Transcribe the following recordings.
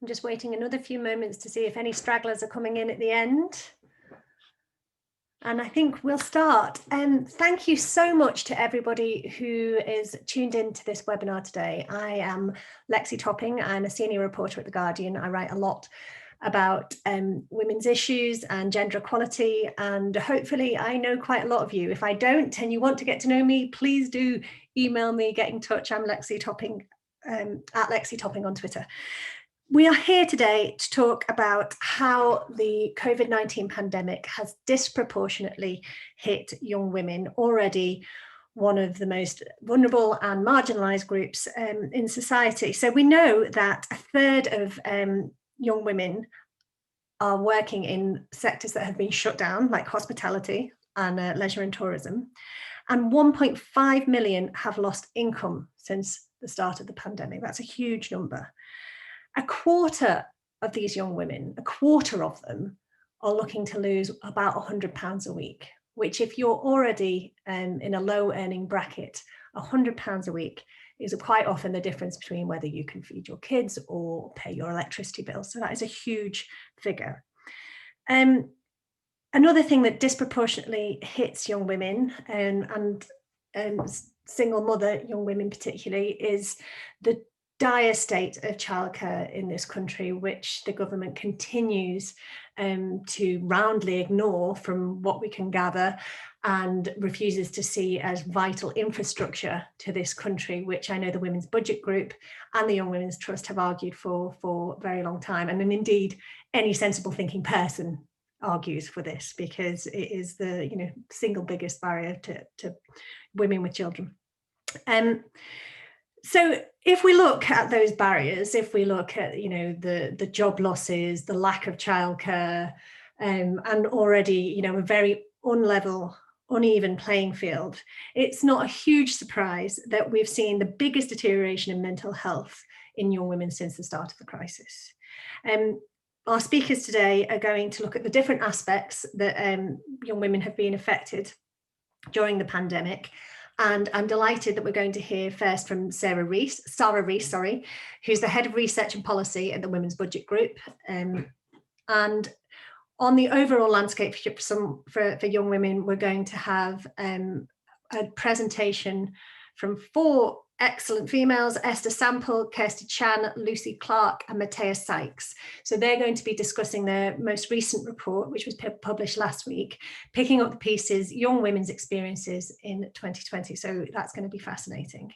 I'm just waiting another few moments to see if any stragglers are coming in at the end. And I think we'll start. Thank you so much to everybody who is tuned into this webinar today. I am Lexy Topping. I'm a senior reporter at The Guardian. I write a lot about women's issues and gender equality, and hopefully I know quite a lot of you. If I don't and you want to get to know me, please do email me, get in touch. I'm Lexy Topping, at Lexy Topping on Twitter. We are here today to talk about how the COVID-19 pandemic has disproportionately hit young women, already one of the most vulnerable and marginalised groups in society. So we know that a third of young women are working in sectors that have been shut down, like hospitality and leisure and tourism, and 1.5 million have lost income since the start of the pandemic. That's a huge number. A quarter of these young women, a quarter of them, are looking to lose about £100 a week, which, if you're already in a low earning bracket, £100 a week is quite often the difference between whether you can feed your kids or pay your electricity bill. So that is a huge figure. Another thing that disproportionately hits young women and single mother young women particularly is the dire state of childcare in this country, which the government continues to roundly ignore from what we can gather, and refuses to see as vital infrastructure to this country, which I know the Women's Budget Group and the Young Women's Trust have argued for a very long time. And then indeed, any sensible thinking person argues for this, because it is the single biggest barrier to women with children. So if we look at those barriers, if we look at the job losses, the lack of childcare, and already a very uneven playing field, it's not a huge surprise that we've seen the biggest deterioration in mental health in young women since the start of the crisis. Our speakers today are going to look at the different aspects that young women have been affected during the pandemic. And I'm delighted that we're going to hear first from Sara Reis, who's the head of research and policy at the Women's Budget Group. And on the overall landscape for young women, we're going to have a presentation from 4 excellent females: Esther Sample, Kirsty Chan, Lucy Clark, and Matea Sykes. So they're going to be discussing their most recent report, which was published last week, picking up the pieces, Young Women's Experiences in 2020. So that's going to be fascinating.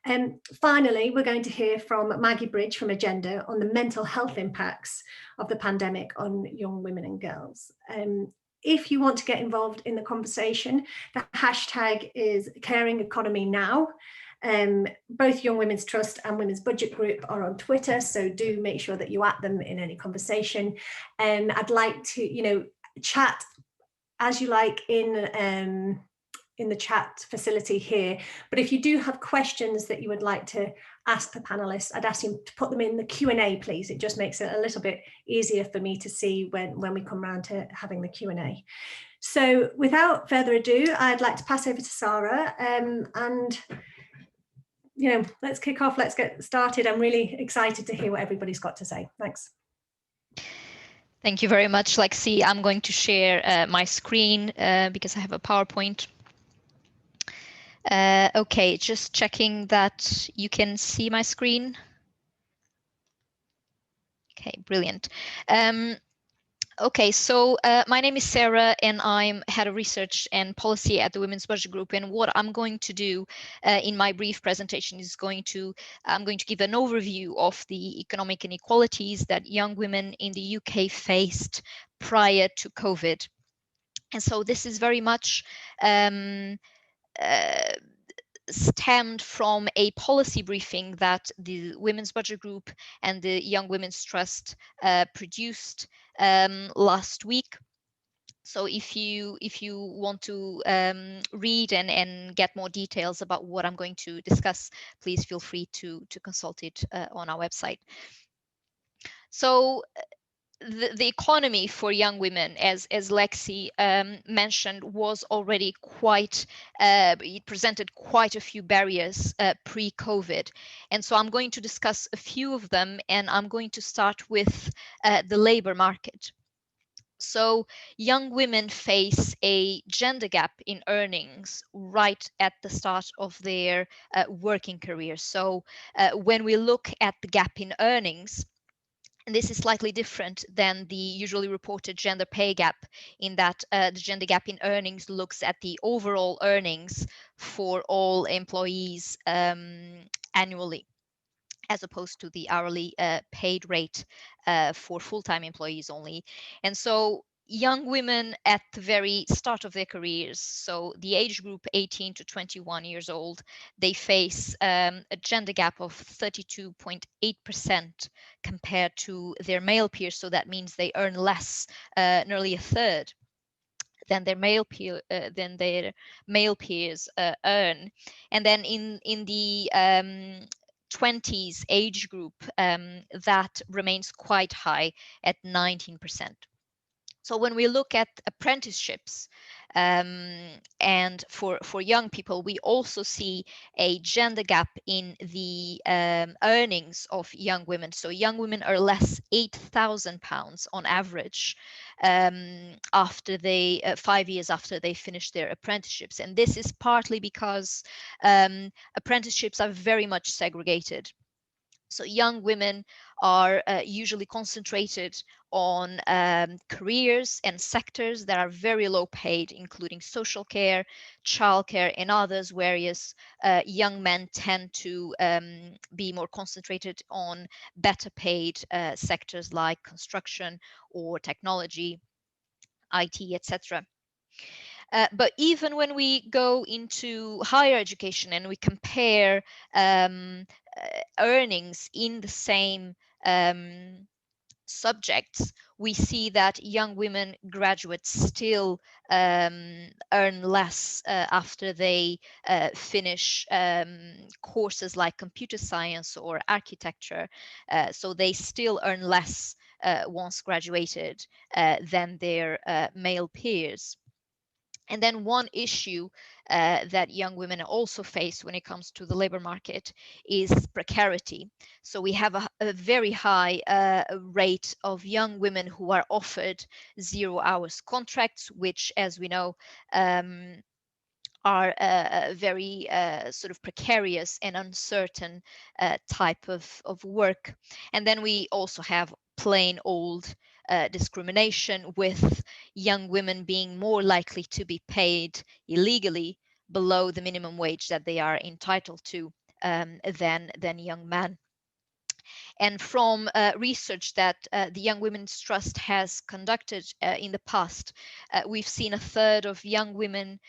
And finally, we're going to hear from Maggie Bridge from Agenda on the mental health impacts of the pandemic on young women and girls. If you want to get involved in the conversation, the hashtag is Caring Economy Now. Both Young Women's Trust and Women's Budget Group are on Twitter, so do make sure that you at them in any conversation. And I'd like to, chat as you like in the chat facility here. But if you do have questions that you would like to ask the panelists, I'd ask you to put them in the Q&A, please. It just makes it a little bit easier for me to see when we come around to having the Q&A. So without further ado, I'd like to pass over to Sara and let's kick off, let's get started. I'm really excited to hear what everybody's got to say. Thanks. Thank you very much, Lexy. I'm going to share my screen because I have a PowerPoint. Okay, just checking that you can see my screen. Okay, brilliant. Okay, so my name is Sara, and I'm head of research and policy at the Women's Budget Group. And what I'm going to do in my brief presentation is I'm going to give an overview of the economic inequalities that young women in the UK faced prior to COVID. And so this is very much um, uh, stemmed from a policy briefing that the Women's Budget Group and the Young Women's Trust produced last week. So if you want to read and get more details about what I'm going to discuss, please feel free to consult it on our website. So the economy for young women, as Lexy mentioned, was already quite, it presented quite a few barriers pre-COVID. And so I'm going to discuss a few of them, and I'm going to start with the labor market. So young women face a gender gap in earnings right at the start of their working career. So when we look at the gap in earnings, and this is slightly different than the usually reported gender pay gap, in that the gender gap in earnings looks at the overall earnings for all employees annually, as opposed to the hourly paid rate for full-time employees only. And so young women at the very start of their careers, so the age group 18 to 21 years old, they face a gender gap of 32.8% compared to their male peers. So that means they earn less, nearly a third than their male peers earn. And then in the 20s age group, that remains quite high at 19%. So when we look at apprenticeships, and for young people, we also see a gender gap in the earnings of young women. So young women are less £8,000 on average after they 5 years after they finish their apprenticeships, and this is partly because apprenticeships are very much segregated. So young women are usually concentrated on careers and sectors that are very low paid, including social care, childcare, and others, whereas young men tend to be more concentrated on better paid sectors like construction or technology, IT, etc. But even when we go into higher education and we compare earnings in the same subjects, we see that young women graduates still earn less after they finish courses like computer science or architecture. So they still earn less once graduated than their male peers. And then one issue that young women also face when it comes to the labor market is precarity. So we have a very high rate of young women who are offered 0 hours contracts, which, as we know, are very sort of precarious and uncertain type of work. And then we also have plain old discrimination, with young women being more likely to be paid illegally below the minimum wage that they are entitled to than young men. And from research that the Young Women's Trust has conducted in the past, we've seen a third of young women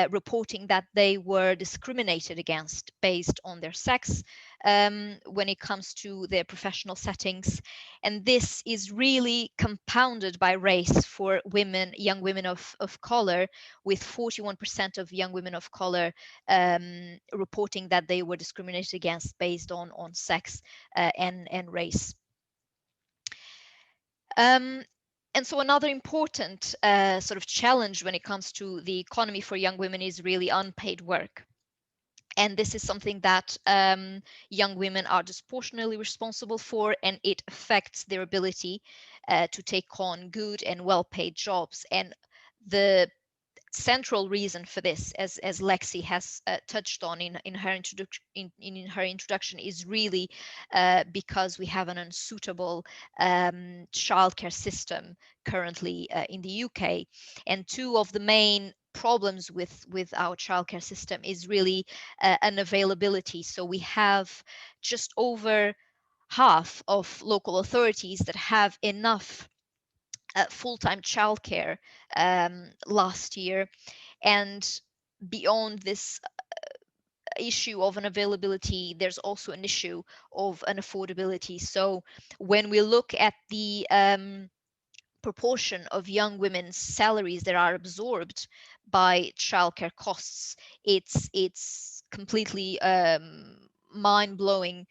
reporting that they were discriminated against based on their sex when it comes to their professional settings. And this is really compounded by race for women, young women of color, with 41% of young women of color reporting that they were discriminated against based on sex and race. And so another important sort of challenge when it comes to the economy for young women is really unpaid work. And this is something that young women are disproportionately responsible for, and it affects their ability to take on good and well-paid jobs. And the central reason for this, as Lexy has touched on in her introduction, is really because we have an unsuitable childcare system currently in the UK. And two of the main problems with our childcare system is really unavailability. So we have just over half of local authorities that have enough full-time childcare last year. And beyond this issue of unavailability, there's also an issue of unaffordability. So when we look at the proportion of young women's salaries that are absorbed by childcare costs, it's completely mind-blowing.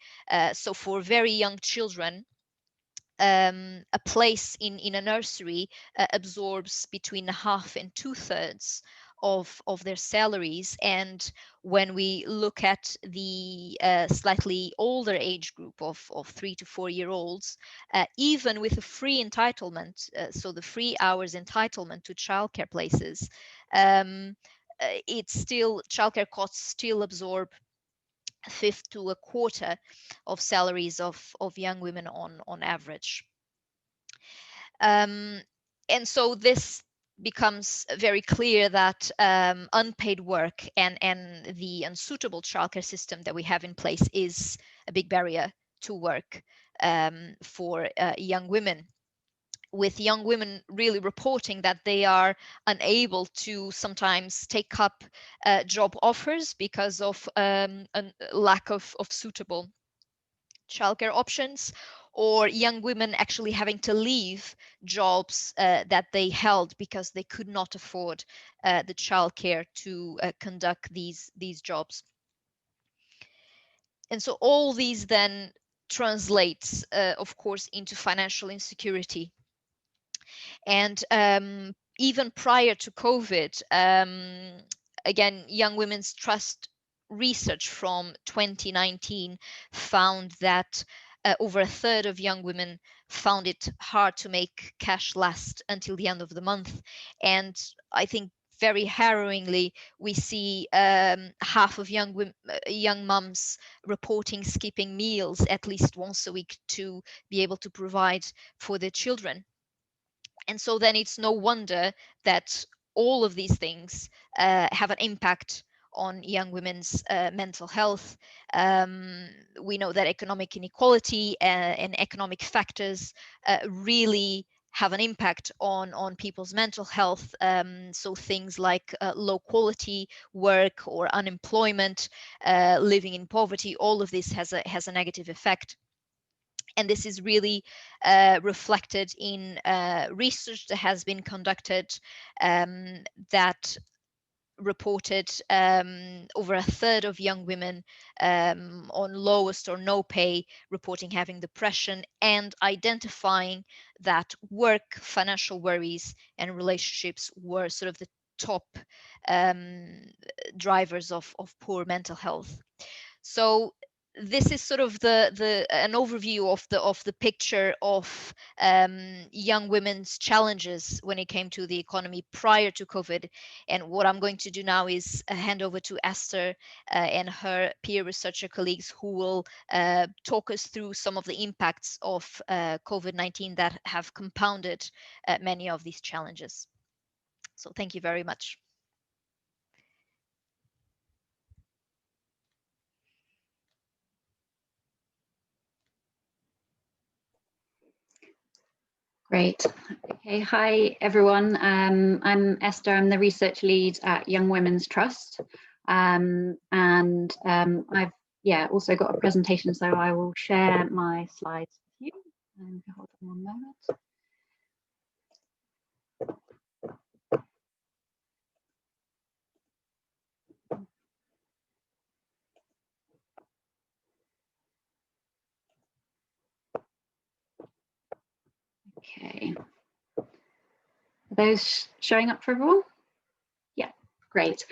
So for very young children, a place in a nursery absorbs between half and 2/3 of their salaries. And when we look at the slightly older age group of 3 to 4 year olds, even with a free entitlement, so the free hours entitlement to childcare places, it's still, childcare costs still absorb a fifth to a quarter of salaries of young women on average. And so this becomes very clear that unpaid work and the unsuitable childcare system that we have in place is a big barrier to work for young women, with young women really reporting that they are unable to sometimes take up job offers because of a lack of suitable childcare options, or young women actually having to leave jobs that they held because they could not afford the childcare to conduct these jobs. And so all these then translates, of course, into financial insecurity. And even prior to COVID, again, Young Women's Trust research from 2019 found that over a third of young women found it hard to make cash last until the end of the month. And I think very harrowingly, we see half of young mums reporting skipping meals at least once a week to be able to provide for their children. And so then it's no wonder that all of these things have an impact on young women's mental health. We know that economic inequality and economic factors really have an impact on people's mental health. So things like low quality work or unemployment, living in poverty, all of this has a negative effect. And this is really reflected in research that has been conducted that reported over a third of young women on lowest or no pay reporting having depression, and identifying that work, financial worries, and relationships were sort of the top drivers of poor mental health. So this is sort of an overview of the picture of young women's challenges when it came to the economy prior to COVID. And what I'm going to do now is hand over to Esther and her peer researcher colleagues, who will talk us through some of the impacts of COVID-19 that have compounded many of these challenges. So thank you very much. Great. Okay, hi everyone. I'm Esther. I'm the research lead at Young Women's Trust, and I've also got a presentation, so I will share my slides with you. Hold on one moment. Okay. Are those showing up for everyone? Yeah, great.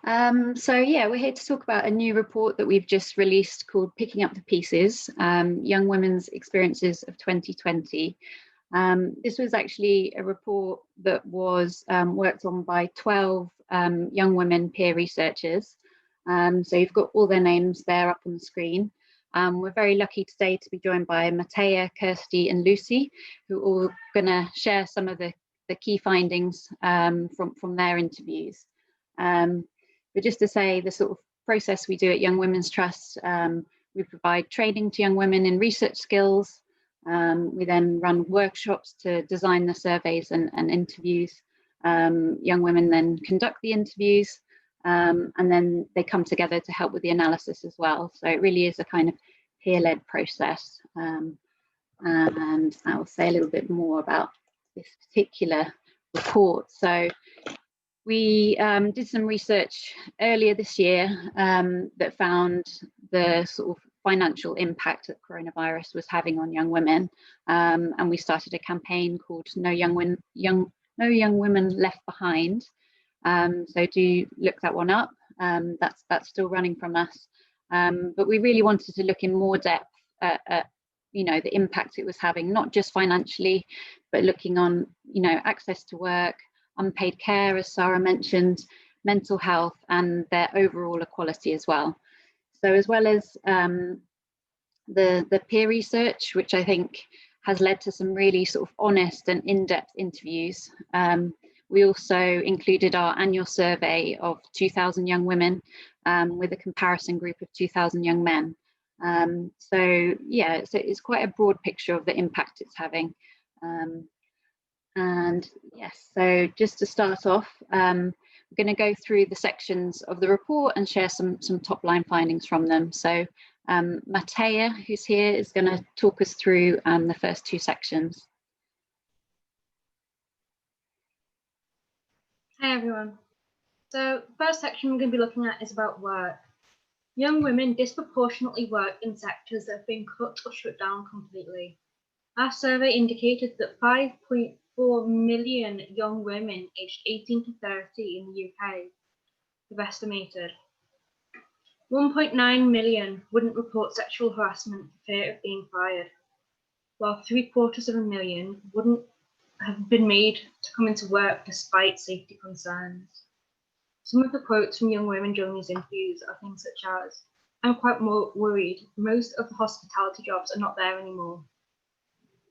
So yeah, we're here to talk about a new report that we've just released called Picking Up the Pieces, Young Women's Experiences of 2020. This was actually a report that was worked on by 12 young women peer researchers. So you've got all their names there up on the screen. We're very lucky today to be joined by Matea, Kirsty and Lucy, who are all going to share some of the key findings from their interviews. But just to say, the sort of process we do at Young Women's Trust, we provide training to young women in research skills. We then run workshops to design the surveys and interviews. Young women then conduct the interviews, and then they come together to help with the analysis as well. So it really is a kind of peer-led process. And I will say a little bit more about this particular report. So we did some research earlier this year that found the sort of financial impact that coronavirus was having on young women, and we started a campaign called No Young Women Left Behind. So do look that one up. That's still running from us, but we really wanted to look in more depth at the impact it was having, not just financially, but looking on access to work, unpaid care, as Sara mentioned, mental health, and their overall equality as well. So as well as the peer research, which I think has led to some really sort of honest and in-depth interviews, we also included our annual survey of 2,000 young women with a comparison group of 2,000 young men. So yeah, it's quite a broad picture of the impact it's having. And yes, so just to start off, we're going to go through the sections of the report and share some top line findings from them. So Matea, who's here, is going to talk us through the first two sections. Hi everyone. So the first section we're going to be looking at is about work. Young women disproportionately work in sectors that have been cut or shut down completely. Our survey indicated that 5.4 million young women aged 18 to 30 in the UK have estimated. 1.9 million wouldn't report sexual harassment for fear of being fired, while 750,000 wouldn't have been made to come into work despite safety concerns. Some of the quotes from young women during these interviews are things such as, "I'm quite worried, most of the hospitality jobs are not there anymore.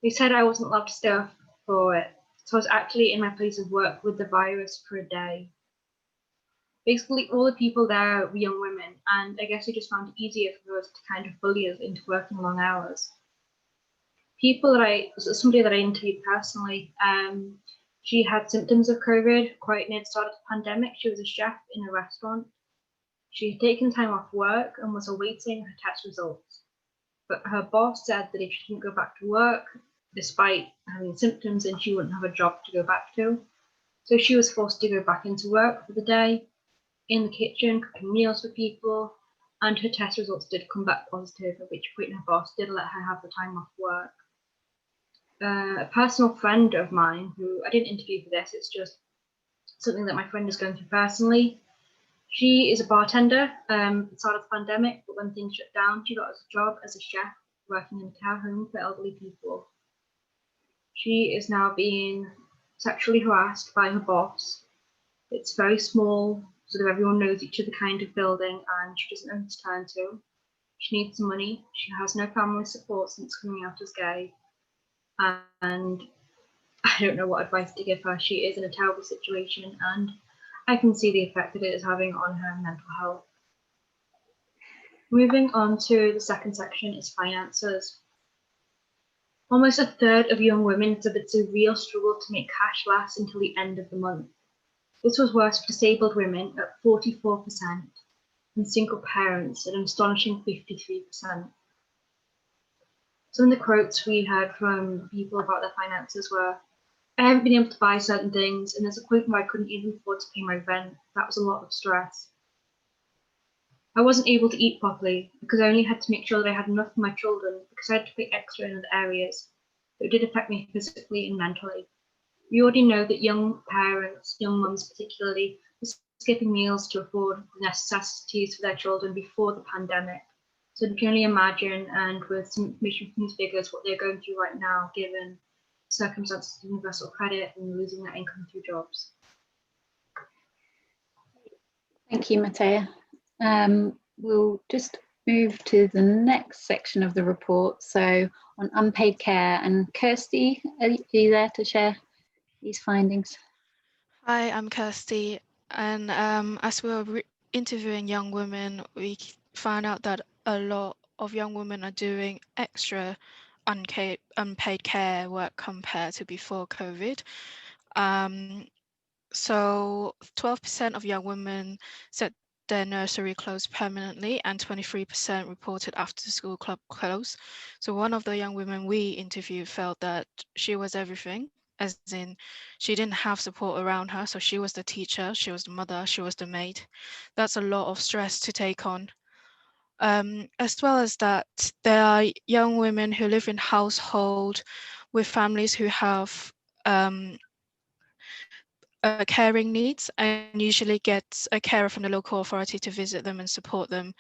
They said I wasn't allowed to stay off for it, so I was actually in my place of work with the virus for a day." Basically, all the people there were young women, and I guess they just found it easier for us to kind of bully us into working long hours. Somebody that I interviewed personally, she had symptoms of COVID quite near the start of the pandemic. She was a chef in a restaurant. She had taken time off work and was awaiting her test results. But her boss said that if she didn't go back to work, despite having symptoms, then she wouldn't have a job to go back to. So she was forced to go back into work for the day, in the kitchen, cooking meals for people, and her test results did come back positive, at which point her boss did let her have the time off work. A personal friend of mine, who I didn't interview for this, it's just something that my friend is going through personally. She is a bartender at the start of the pandemic, but when things shut down, she got a job as a chef working in a care home for elderly people. She is now being sexually harassed by her boss. It's very small, sort of everyone knows each other kind of building, and she doesn't know who to turn to. She needs some money. She has no family support since coming out as gay. And I don't know what advice to give her. She is in a terrible situation, and I can see the effect that it is having on her mental health. Moving on to the second section is finances. Almost a third of young women said it's a real struggle to make cash last until the end of the month. This was worse for disabled women at 44% and single parents at an astonishing 53%. Some of the quotes we heard from people about their finances were, "I haven't been able to buy certain things, and there's a point where I couldn't even afford to pay my rent. That was a lot of stress. I wasn't able to eat properly because I only had to make sure that I had enough for my children because I had to pay extra in other areas. It did affect me physically and mentally. We already know that young parents, young mums particularly, were skipping meals to afford the necessities for their children before the pandemic. So you can only imagine, and with some information from these figures, what they're going through right now, given circumstances of universal credit and losing their income through jobs. Thank you, Matea. We'll just move to the next section of the report. So on unpaid care, and Kirsty, are you there to share these findings? Hi, I'm Kirsty, and as we were interviewing young women, we found out that a lot of young women are doing extra unpaid care work compared to before COVID. So 12% of young women said their nursery closed permanently, and 23% reported after school club closed. So one of the young women we interviewed felt that she was everything, as in she didn't have support around her. So she was the teacher, she was the mother, she was the maid. That's a lot of stress to take on. As well as that, there are young women who live in household with families who have caring needs, and usually get a carer from the local authority to visit them and support them.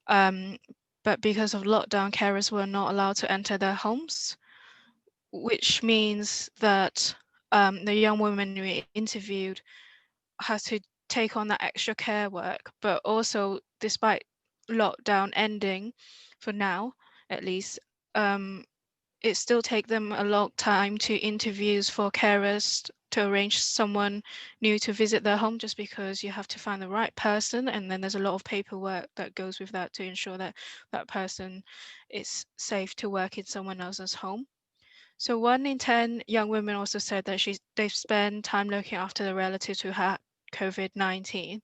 But because of lockdown, carers were not allowed to enter their homes, which means that the young woman we interviewed has to take on that extra care work. But also, despite lockdown ending, for now at least, it still take them a long time to interviews for carers to arrange someone new to visit their home, just because you have to find the right person, and then there's a lot of paperwork that goes with that to ensure that that person is safe to work in someone else's home. So 1 in 10 young women also said that they've spent time looking after the relatives who had COVID-19.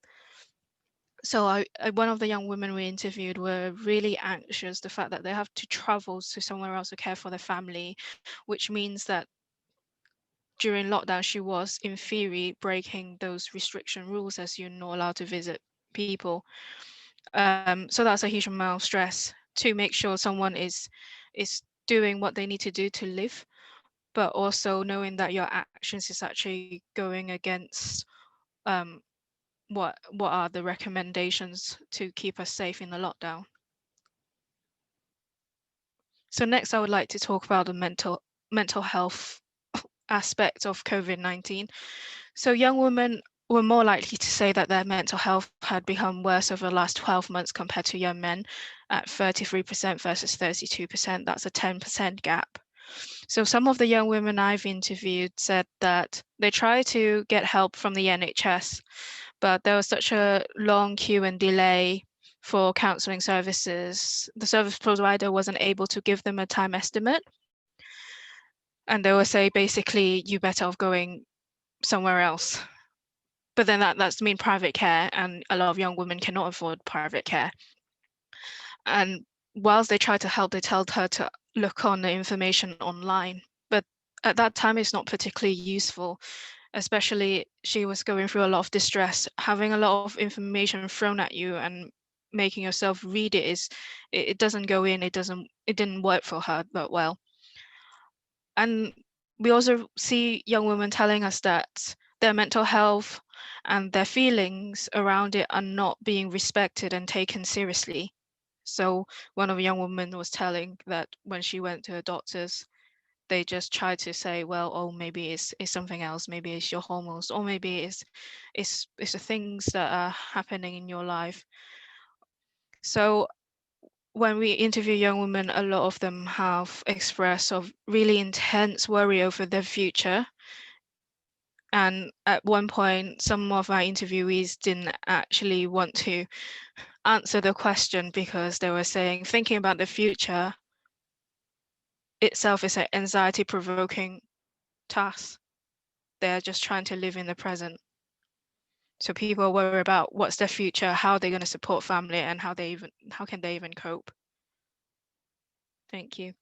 So one of the young women we interviewed were really anxious, the fact that they have to travel to somewhere else to care for their family, which means that during lockdown, she was in theory breaking those restriction rules, as you're not allowed to visit people. So that's a huge amount of stress to make sure someone is doing what they need to do to live, but also knowing that your actions is actually going against what are the recommendations to keep us safe in the lockdown. So next, I would like to talk about the mental health aspect of COVID-19. So young women were more likely to say that their mental health had become worse over the last 12 months compared to young men, at 33% versus 32%. That's a 10% gap. So some of the young women I've interviewed said that they tried to get help from the NHS, but there was such a long queue and delay for counselling services. The service provider wasn't able to give them a time estimate. And they will say, basically, you better off going somewhere else. But then that's mean private care, and a lot of young women cannot afford private care. And whilst they try to help, they tell her to look on the information online. But at that time, it's not particularly useful. Especially, she was going through a lot of distress. Having a lot of information thrown at you and making yourself read it doesn't go in. It didn't work for her that well. And we also see young women telling us that their mental health and their feelings around it are not being respected and taken seriously. So one of the young women was telling that when she went to her doctors, they just tried to say, well, oh, maybe it's something else, maybe it's your hormones, or maybe it's the things that are happening in your life. So when we interview young women, a lot of them have expressed of really intense worry over their future. And at one point, some of our interviewees didn't actually want to answer the question, because they were saying thinking about the future itself is an anxiety-provoking task. They're just trying to live in the present. So people worry about what's their future, how they're going to support family, and how can they even cope. Thank you.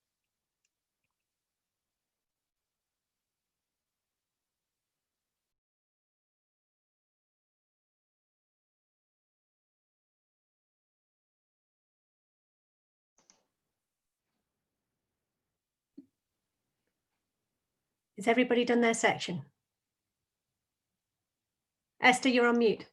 Has everybody done their section? Esther, you're on mute.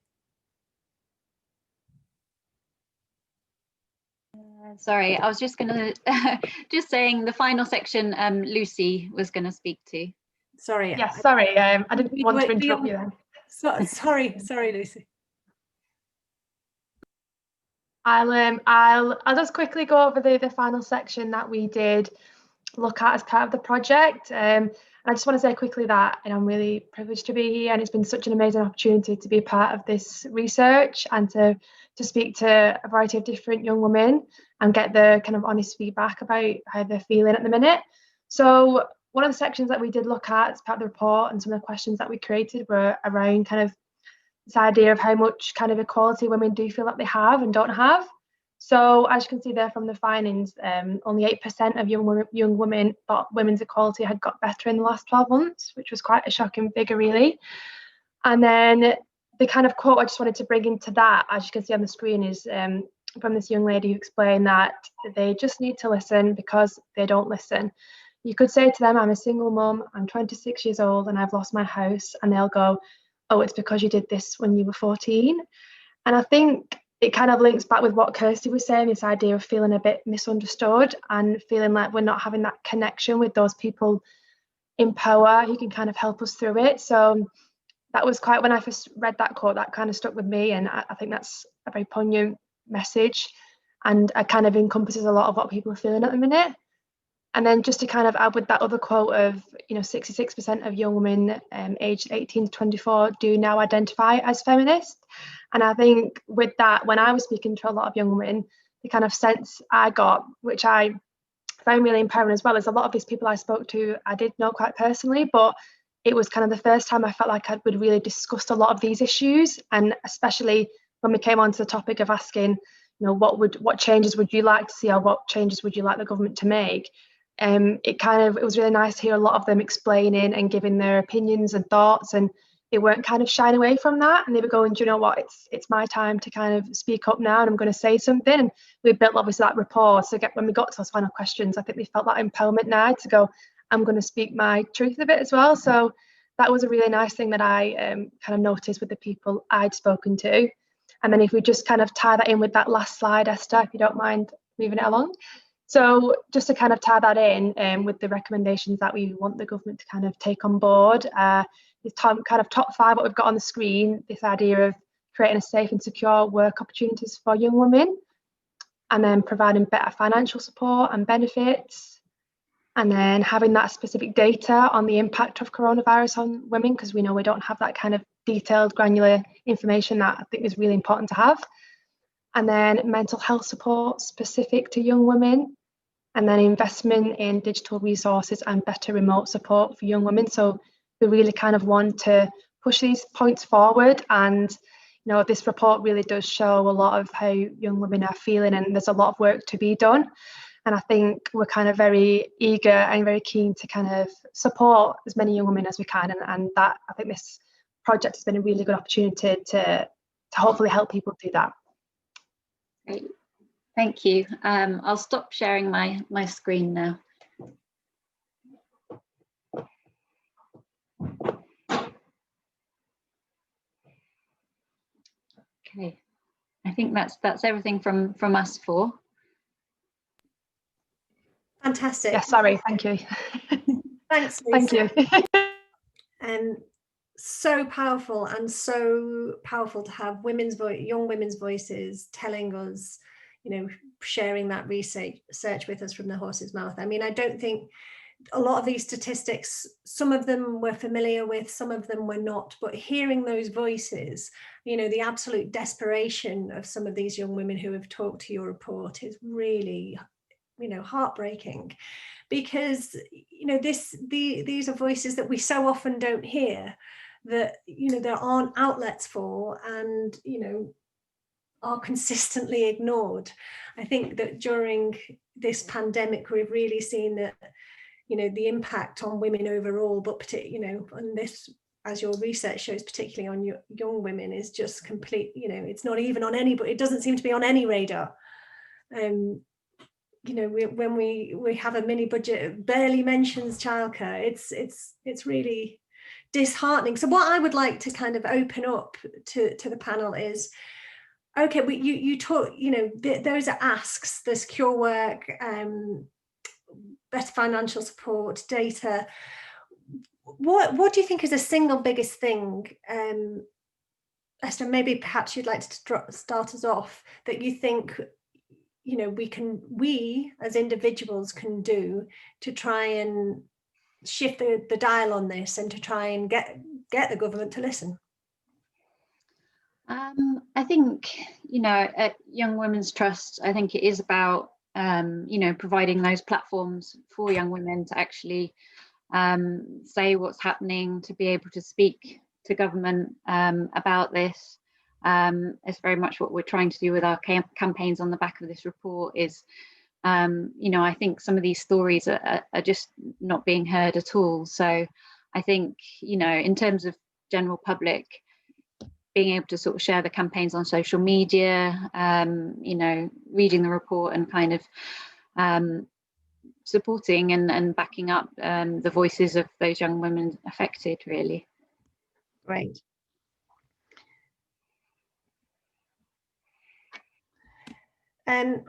Sorry, I was just going to just saying the final section Lucy was going to speak to. Sorry. Yes, sorry, I didn't want to interrupt you then. Sorry, Lucy. I'll just quickly go over the final section that we did look at as part of the project. I just want to say quickly that I'm really privileged to be here, and it's been such an amazing opportunity to be a part of this research and to speak to a variety of different young women and get the kind of honest feedback about how they're feeling at the minute. So one of the sections that we did look at as part of the report and some of the questions that we created were around kind of this idea of how much kind of equality women do feel that they have and don't have. So as you can see there from the findings, only 8% of young women thought women's equality had got better in the last 12 months, which was quite a shocking figure, really. And then the kind of quote I just wanted to bring into that, as you can see on the screen, is from this young lady who explained that they just need to listen because they don't listen. You could say to them, I'm a single mum, I'm 26 years old and I've lost my house, and they'll go, oh, it's because you did this when you were 14. And I think it kind of links back with what Kirsty was saying, this idea of feeling a bit misunderstood and feeling like we're not having that connection with those people in power who can kind of help us through it. So that was quite, when I first read that quote, that kind of stuck with me, and I think that's a very poignant message, and it kind of encompasses a lot of what people are feeling at the minute. And then just to kind of add with that other quote of, 66% of young women aged 18 to 24 do now identify as feminist. And I think with that, when I was speaking to a lot of young women, the kind of sense I got, which I found really empowering as well, is a lot of these people I spoke to, I did know quite personally, but it was kind of the first time I felt like we'd really discussed a lot of these issues. And especially when we came on to the topic of asking, what changes would you like to see, or what changes would you like the government to make? It was really nice to hear a lot of them explaining and giving their opinions and thoughts, and they weren't kind of shying away from that, and they were going, do you know what, it's my time to kind of speak up now, and I'm going to say something. And we built obviously that rapport, so when we got to those final questions, I think they felt that empowerment now to go, I'm going to speak my truth a bit as well. So that was a really nice thing that I kind of noticed with the people I'd spoken to. And then if we just kind of tie that in with that last slide, Esther, if you don't mind moving it along. So just to kind of tie that in with the recommendations that we want the government to kind of take on board, this kind of top 5 what we've got on the screen, this idea of creating a safe and secure work opportunities for young women, and then providing better financial support and benefits, and then having that specific data on the impact of coronavirus on women, because we know we don't have that kind of detailed, granular information that I think is really important to have. And then mental health support specific to young women, and then investment in digital resources and better remote support for young women. So we really kind of want to push these points forward, and this report really does show a lot of how young women are feeling, and there's a lot of work to be done. And I think we're kind of very eager and very keen to kind of support as many young women as we can, and that, I think this project has been a really good opportunity to hopefully help people do that. Great. Thank you. I'll stop sharing my screen now. Okay, I think that's everything from us four. Fantastic. Yeah, sorry, thank you. Thanks, Lisa. Thank you. And so powerful, and so powerful to have young women's voices telling us, sharing that research with us from the horse's mouth. I mean, I don't think a lot of these statistics, some of them we're familiar with, some of them we're not, but hearing those voices, the absolute desperation of some of these young women who have talked to your report is really, heartbreaking, because, these are voices that we so often don't hear, that, there aren't outlets for, and, are consistently ignored. I think that during this pandemic, we've really seen that, the impact on women overall, but particularly, on this, as your research shows, particularly on young women, is just complete, it's not even on anybody, it doesn't seem to be on any radar. When we have a mini budget, it barely mentions childcare. It's really disheartening. So what I would like to kind of open up to the panel is, okay, but you talk, you know, those are asks, the secure work, better financial support, data. What do you think is the single biggest thing, Esther, maybe perhaps you'd like to start us off, that you think, you know, we as individuals can do to try and shift the dial on this and to try and get the government to listen? I think, you know, at Young Women's Trust, I think it is about, you know, providing those platforms for young women to actually say what's happening, to be able to speak to government about this. It's very much what we're trying to do with our campaigns on the back of this report is, you know, I think some of these stories are just not being heard at all. So I think, you know, in terms of general public, being able to sort of share the campaigns on social media, you know, reading the report and kind of supporting and backing up the voices of those young women affected, really. Great. Have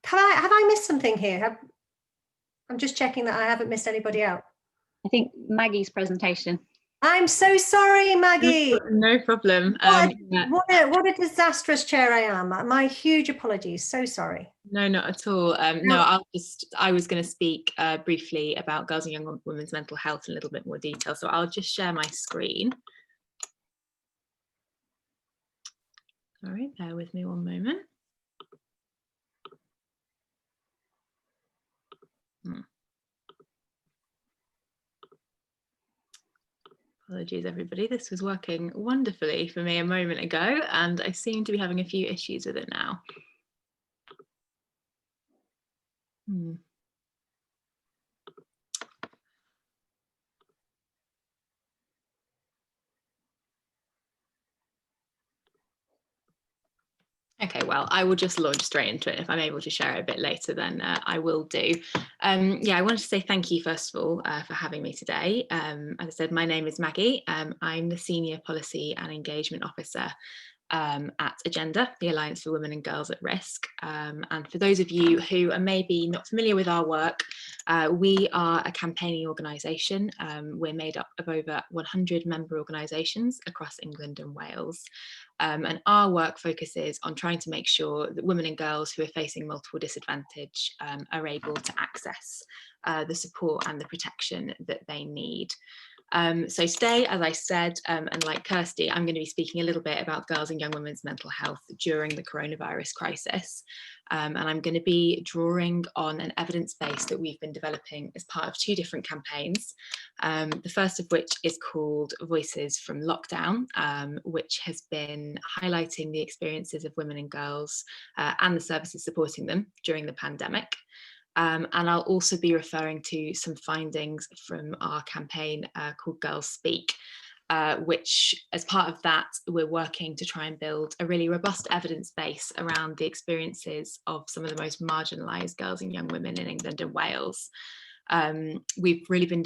I missed something here? I'm just checking that I haven't missed anybody out. I think Maggie's presentation. I'm so sorry, Maggie. No problem. What a disastrous chair I am. My huge apologies. So sorry. No, not at all. No, I was going to speak briefly about girls and young women's mental health in a little bit more detail. So I'll just share my screen. Sorry, bear with me one moment. Apologies, everybody. This was working wonderfully for me a moment ago, and I seem to be having a few issues with it now. Okay, well, I will just launch straight into it. If I'm able to share it a bit later, then I will do. Yeah, I wanted to say thank you, first of all, for having me today. As I said, my name is Maggie. I'm the Senior Policy and Engagement Officer at Agenda, the Alliance for Women and Girls at Risk. And for those of you who are maybe not familiar with our work, we are a campaigning organisation. We're made up of over 100 member organisations across England and Wales. And our work focuses on trying to make sure that women and girls who are facing multiple disadvantage are able to access the support and the protection that they need. So today, as I said, and like Kirsty, I'm going to be speaking a little bit about girls and young women's mental health during the coronavirus crisis. And I'm going to be drawing on an evidence base that we've been developing as part of 2 different campaigns. The first of which is called Voices from Lockdown, which has been highlighting the experiences of women and girls and the services supporting them during the pandemic. And I'll also be referring to some findings from our campaign called Girls Speak, which as part of that, we're working to try and build a really robust evidence base around the experiences of some of the most marginalised girls and young women in England and Wales. We've really been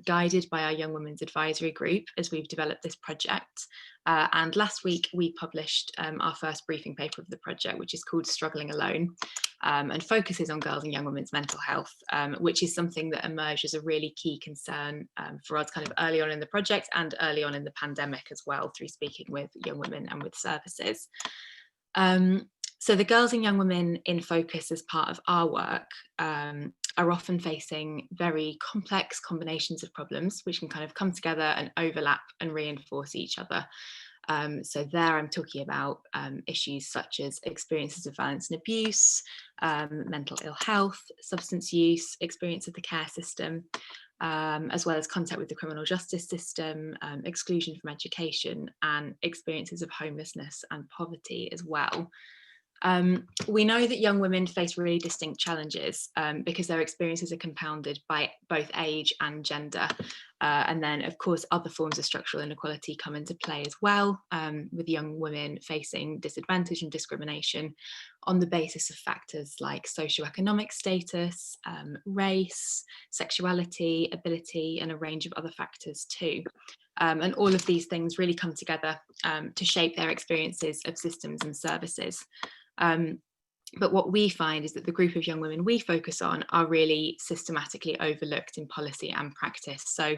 guided by our Young Women's Advisory Group as we've developed this project. And last week we published our first briefing paper of the project, which is called Struggling Alone, and focuses on girls and young women's mental health, which is something that emerged as a really key concern for us kind of early on in the project and early on in the pandemic as well, through speaking with young women and with services. So the girls and young women in focus as part of our work are often facing very complex combinations of problems, which can kind of come together and overlap and reinforce each other. So there I'm talking about issues such as experiences of violence and abuse, mental ill health, substance use, experience of the care system, as well as contact with the criminal justice system, exclusion from education, and experiences of homelessness and poverty as well. We know that young women face really distinct challenges because their experiences are compounded by both age and gender. And then, of course, other forms of structural inequality come into play as well, with young women facing disadvantage and discrimination on the basis of factors like socioeconomic status, race, sexuality, ability, and a range of other factors too. And all of these things really come together to shape their experiences of systems and services. But what we find is that the group of young women we focus on are really systematically overlooked in policy and practice. So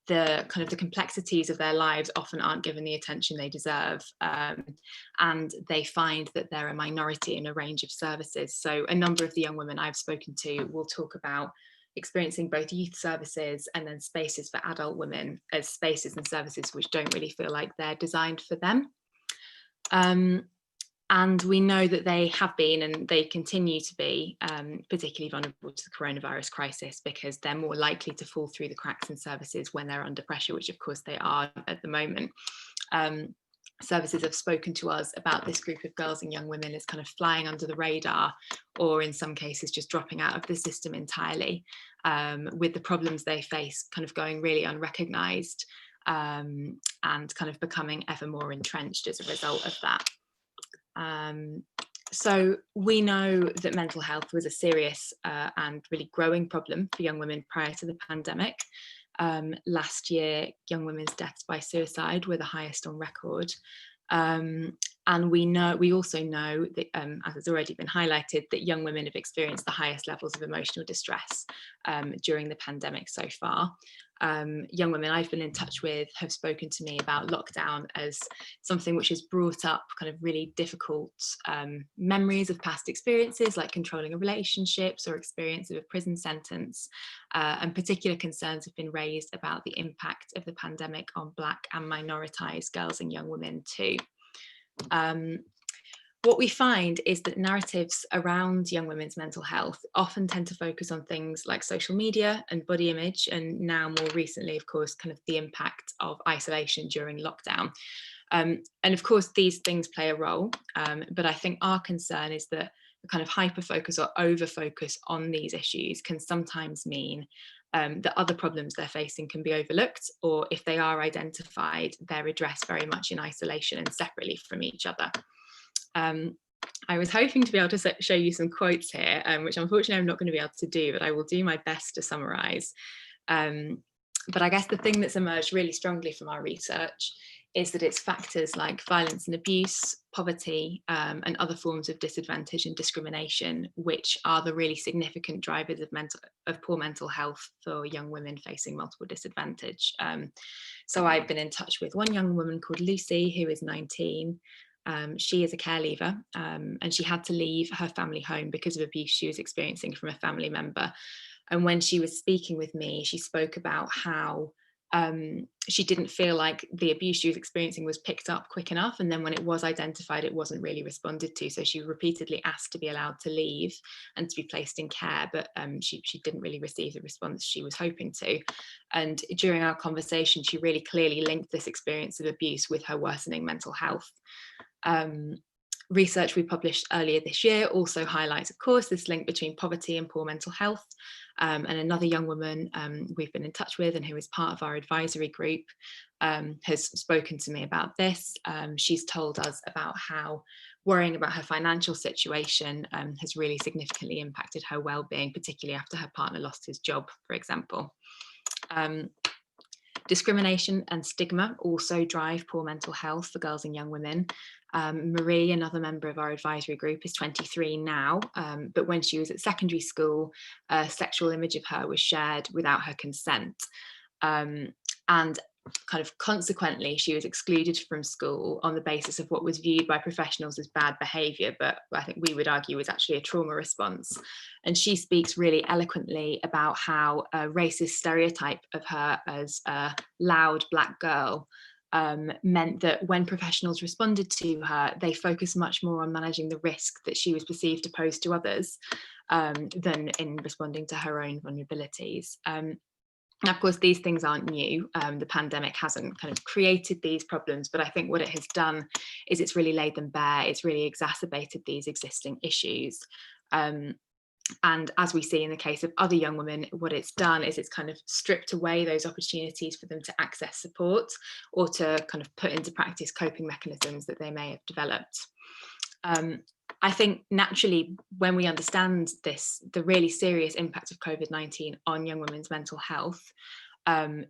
the complexities of their lives often aren't given the attention they deserve, and they find that they're a minority in a range of services. So a number of the young women I've spoken to will talk about experiencing both youth services and then spaces for adult women as spaces and services which don't really feel like they're designed for them. And we know that they have been, and they continue to be, particularly vulnerable to the coronavirus crisis, because they're more likely to fall through the cracks in services when they're under pressure, which of course they are at the moment. Services have spoken to us about this group of girls and young women as kind of flying under the radar, or in some cases just dropping out of the system entirely, with the problems they face kind of going really unrecognised, and kind of becoming ever more entrenched as a result of that. So we know that mental health was a serious and really growing problem for young women prior to the pandemic. Last year, young women's deaths by suicide were the highest on record. And we also know that, as has already been highlighted, that young women have experienced the highest levels of emotional distress during the pandemic so far. Young women I've been in touch with have spoken to me about lockdown as something which has brought up kind of really difficult memories of past experiences, like controlling of relationships or experience of a prison sentence. And particular concerns have been raised about the impact of the pandemic on Black and minoritized girls and young women too. What we find is that narratives around young women's mental health often tend to focus on things like social media and body image, and now more recently, of course, kind of the impact of isolation during lockdown. And of course, these things play a role, but I think our concern is that the kind of hyper-focus or over-focus on these issues can sometimes mean that other problems they're facing can be overlooked, or if they are identified, they're addressed very much in isolation and separately from each other. I was hoping to be able to show you some quotes here, which unfortunately I'm not going to be able to do, but I will do my best to summarise. But I guess the thing that's emerged really strongly from our research is that it's factors like violence and abuse, poverty, and other forms of disadvantage and discrimination, which are the really significant drivers of poor mental health for young women facing multiple disadvantage. So I've been in touch with one young woman called Lucy, who is 19. She is a care leaver, and she had to leave her family home because of abuse she was experiencing from a family member. And when she was speaking with me, she spoke about how she didn't feel like the abuse she was experiencing was picked up quick enough, and then when it was identified, it wasn't really responded to. So she repeatedly asked to be allowed to leave and to be placed in care, but she didn't really receive the response she was hoping to. And during our conversation, she really clearly linked this experience of abuse with her worsening mental health. Research we published earlier this year also highlights, of course, this link between poverty and poor mental health. And another young woman we've been in touch with and who is part of our advisory group has spoken to me about this. She's told us about how worrying about her financial situation has really significantly impacted her well-being, particularly after her partner lost his job, for example. Discrimination and stigma also drive poor mental health for girls and young women. Marie, another member of our advisory group, is 23 now, but when she was at secondary school, a sexual image of her was shared without her consent. And kind of consequently, she was excluded from school on the basis of what was viewed by professionals as bad behaviour, but I think we would argue was actually a trauma response. And she speaks really eloquently about how a racist stereotype of her as a loud Black girl meant that when professionals responded to her, they focused much more on managing the risk that she was perceived to pose to others than in responding to her own vulnerabilities. Now, of course, these things aren't new. The pandemic hasn't kind of created these problems, but I think what it has done is it's really laid them bare. It's really exacerbated these existing issues. And as we see in the case of other young women, what it's done is it's kind of stripped away those opportunities for them to access support or to kind of put into practice coping mechanisms that they may have developed. I think naturally, when we understand this, the really serious impact of COVID-19 on young women's mental health,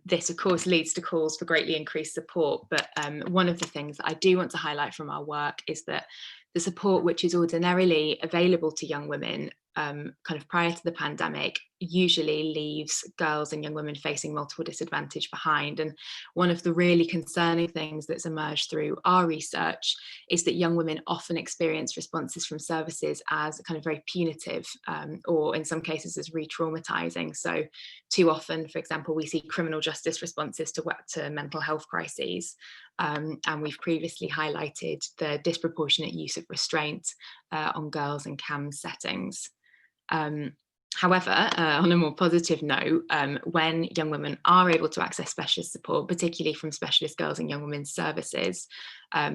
This, of course, leads to calls for greatly increased support. But one of the things that I do want to highlight from our work is that the support which is ordinarily available to young women kind of prior to the pandemic usually leaves girls and young women facing multiple disadvantage behind. And one of the really concerning things that's emerged through our research is that young women often experience responses from services as kind of very punitive, or in some cases as re-traumatizing. So too often, for example, we see criminal justice responses to mental health crises. And we've previously highlighted the disproportionate use of restraint on girls in CAMS settings. However, on a more positive note, when young women are able to access specialist support, particularly from specialist girls and young women's services,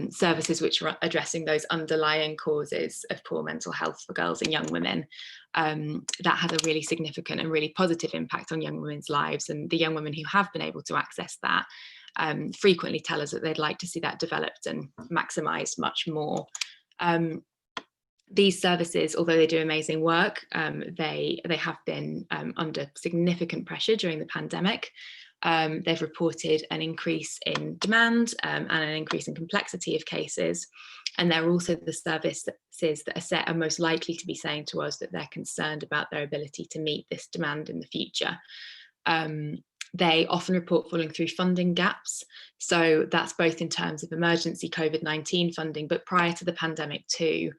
services which are addressing those underlying causes of poor mental health for girls and young women, that has a really significant and really positive impact on young women's lives. And the young women who have been able to access that frequently tell us that they'd like to see that developed and maximised much more. These services, although they do amazing work, they have been under significant pressure during the pandemic. They've reported an increase in demand and an increase in complexity of cases. And they're also the services that are most likely to be saying to us that they're concerned about their ability to meet this demand in the future. They often report falling through funding gaps. So that's both in terms of emergency COVID-19 funding, but prior to the pandemic too,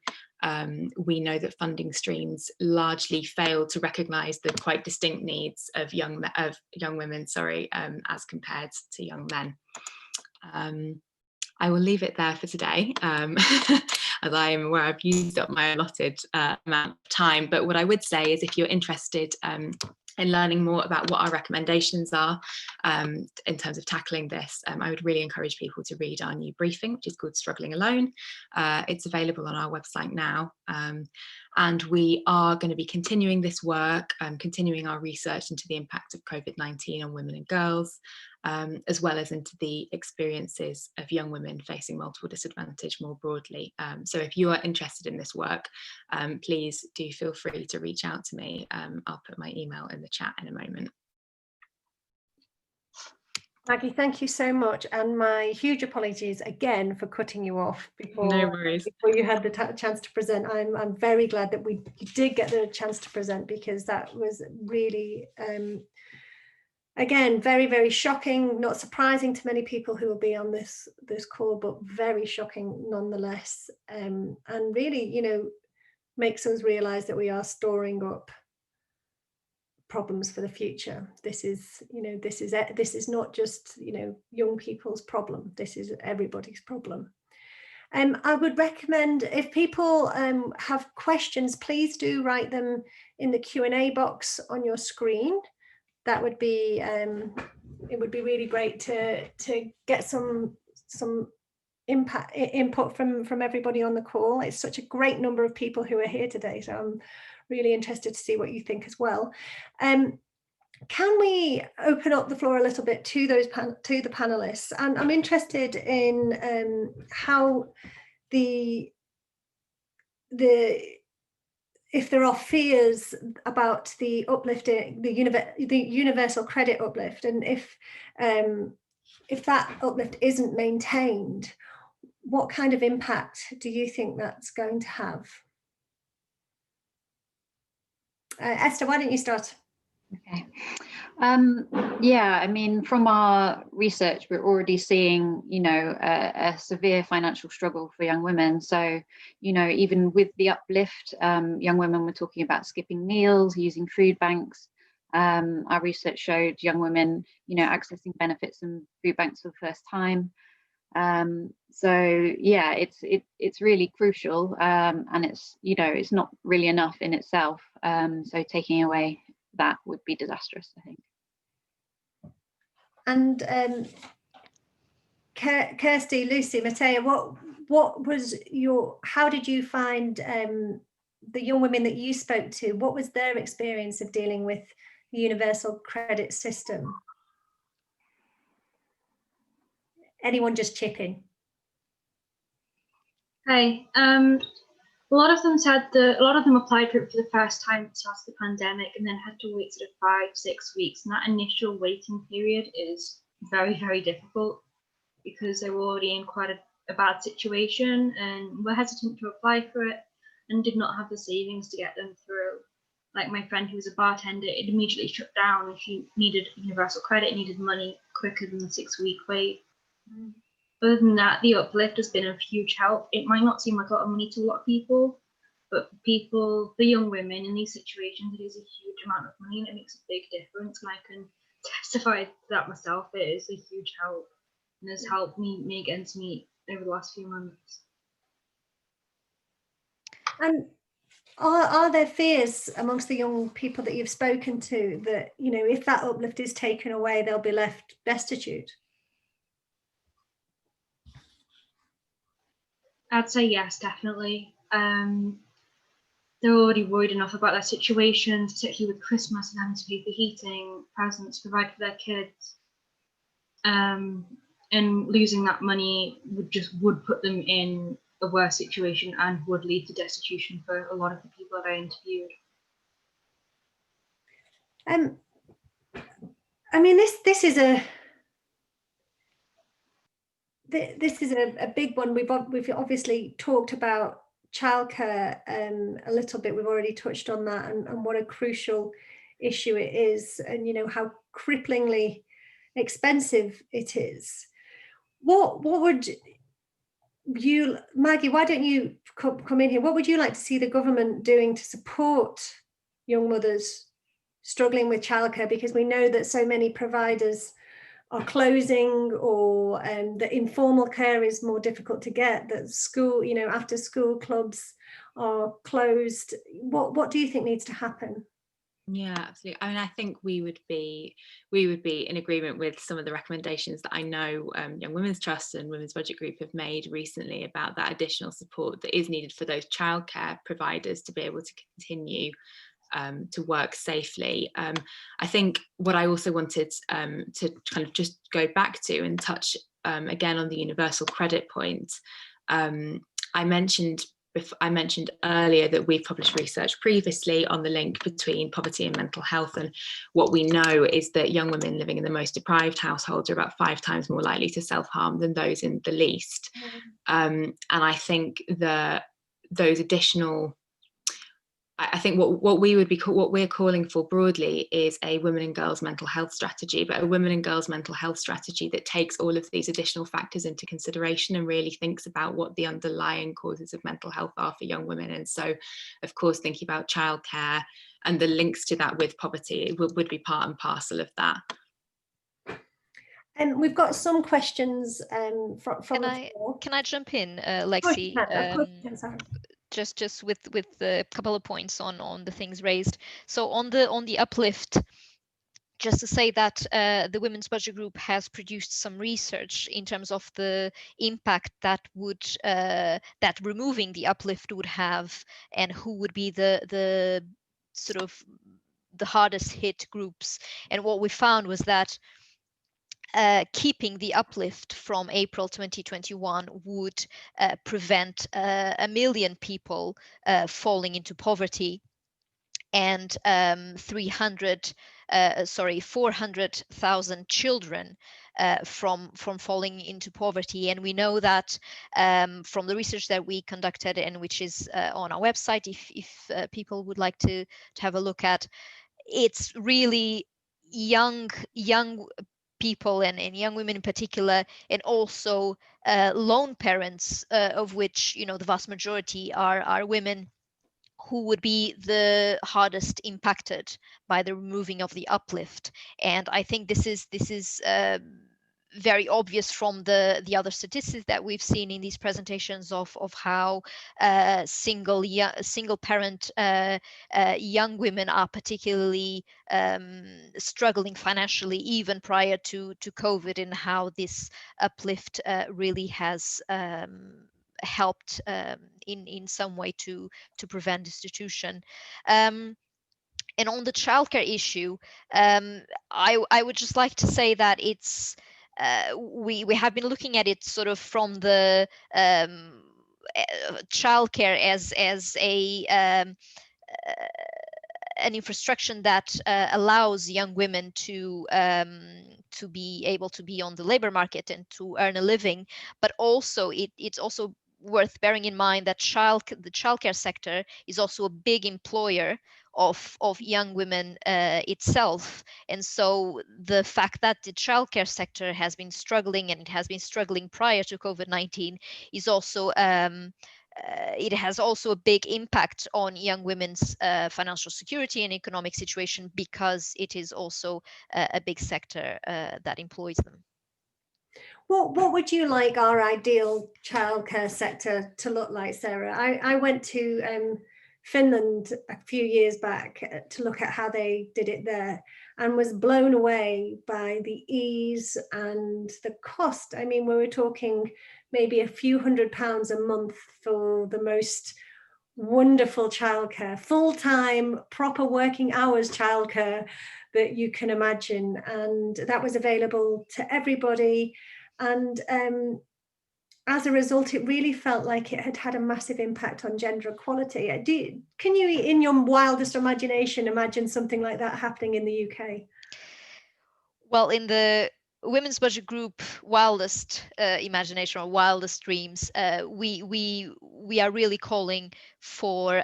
we know that funding streams largely fail to recognise the quite distinct needs of young women, as compared to young men. I will leave it there for today, as I am aware I've used up my allotted amount of time. But what I would say is, if you're interested in learning more about what our recommendations are in terms of tackling this, I would really encourage people to read our new briefing, which is called Struggling Alone. It's available on our website now. And we are going to be continuing this work, continuing our research into the impact of COVID-19 on women and girls, as well as into the experiences of young women facing multiple disadvantage more broadly. So if you are interested in this work, please do feel free to reach out to me. I'll put my email in the chat in a moment. Maggie, thank you so much, and my huge apologies again for cutting you off before, no worries. Before you had the chance to present. I'm very glad that we did get the chance to present, because that was really, again, very, very shocking, not surprising to many people who will be on this call, but very shocking nonetheless, and really, makes us realise that we are storing up problems for the future. This is not just young people's problem. This is everybody's problem. I would recommend, if people have questions, please do write them in the Q&A box on your screen. That would be it would be really great to get some input from everybody on the call. It's such a great number of people who are here today, so I'm really interested to see what you think as well. Can we open up the floor a little bit to the panelists? And I'm interested in how if there are fears about the uplifting, the universal credit uplift, and if that uplift isn't maintained, what kind of impact do you think that's going to have? Esther, why don't you start? Okay. Yeah, I mean, from our research, we're already seeing, a severe financial struggle for young women. So, even with the uplift, young women were talking about skipping meals, using food banks. Our research showed young women, accessing benefits and food banks for the first time. So yeah, it's really crucial, and it's not really enough in itself. So taking away that would be disastrous, I think. And Kirsty, Lucy, Matea, what was how did you find the young women that you spoke to? What was their experience of dealing with the universal credit system? Anyone just chip in? Hi. A lot of them said that a lot of them applied for it for the first time at the start of the pandemic and then had to wait sort of 5-6 weeks. And that initial waiting period is very, very difficult because they were already in quite a bad situation and were hesitant to apply for it and did not have the savings to get them through. Like my friend who was a bartender, it immediately shut down and she needed universal credit, needed money quicker than the 6-week wait. Other than that, the uplift has been of huge help. It might not seem like a lot of money to a lot of people, but for young women in these situations, it is a huge amount of money and it makes a big difference. And I can testify to that myself. It is a huge help and has helped me make ends meet over the last few months. And are there fears amongst the young people that you've spoken to that, you know, if that uplift is taken away, they'll be left destitute? I'd say yes, definitely. They're already worried enough about their situations, particularly with Christmas and having to pay for heating, presents, provide for their kids. And losing that money would put them in a worse situation and would lead to destitution for a lot of the people that I interviewed. I mean, this is a big one. We've obviously talked about childcare a little bit. We've already touched on that and what a crucial issue it is, and you know how cripplingly expensive it is. What would you, Maggie, why don't you come in here? What would you like to see the government doing to support young mothers struggling with childcare? Because we know that so many providers are closing, or that informal care is more difficult to get, that school, you know, after school clubs are closed. What do you think needs to happen? Yeah, absolutely. I mean, I think we would be in agreement with some of the recommendations that I know Young Women's Trust and Women's Budget Group have made recently about that additional support that is needed for those childcare providers to be able to continue to work safely. I think what I also wanted to kind of just go back to and touch again on the universal credit point. I mentioned earlier that we've published research previously on the link between poverty and mental health, and what we know is that young women living in the most deprived households are about 5 times more likely to self-harm than those in the least. And I think those additional, I think what we're calling for broadly is a women and girls mental health strategy, but a women and girls mental health strategy that takes all of these additional factors into consideration and really thinks about what the underlying causes of mental health are for young women. And so, of course, thinking about childcare and the links to that with poverty would be part and parcel of that. And we've got some questions from the floor. Can I jump in, Lexy? Just with a couple of points on the things raised. So on the uplift, just to say that the Women's Budget Group has produced some research in terms of the impact that removing the uplift would have, and who would be the sort of the hardest hit groups. And what we found was that keeping the uplift from April 2021 would prevent 1 million people falling into poverty, and 400,000 children from falling into poverty. And we know that from the research that we conducted, and which is on our website, if people would like to have a look at, it's really young people and young women in particular, and also lone parents, of which, you know, the vast majority are women, who would be the hardest impacted by the removing of the uplift. And I think this is very obvious from the other statistics that we've seen in these presentations of how single parent young women are particularly struggling financially even prior to COVID, and how this uplift really has helped in some way to prevent destitution. And on the childcare issue, I would just like to say that it's we have been looking at it sort of from the childcare as an infrastructure that allows young women to be able to be on the labor market and to earn a living, but also it's also worth bearing in mind that the childcare sector is also a big employer of young women itself. And so the fact that the childcare sector has been struggling, and it has been struggling prior to COVID-19, is also it has also a big impact on young women's financial security and economic situation, because it is also a big sector that employs them. What would you like our ideal childcare sector to look like, Sarah? I went to Finland a few years back to look at how they did it there, and was blown away by the ease and the cost. I mean, we were talking maybe a few £100s a month for the most wonderful childcare, full-time, proper working hours childcare that you can imagine, and that was available to everybody. And as a result, it really felt like it had had a massive impact on gender equality. Can you, in your wildest imagination, imagine something like that happening in the UK? Well, in the Women's Budget Group wildest imagination or wildest dreams, we are really calling for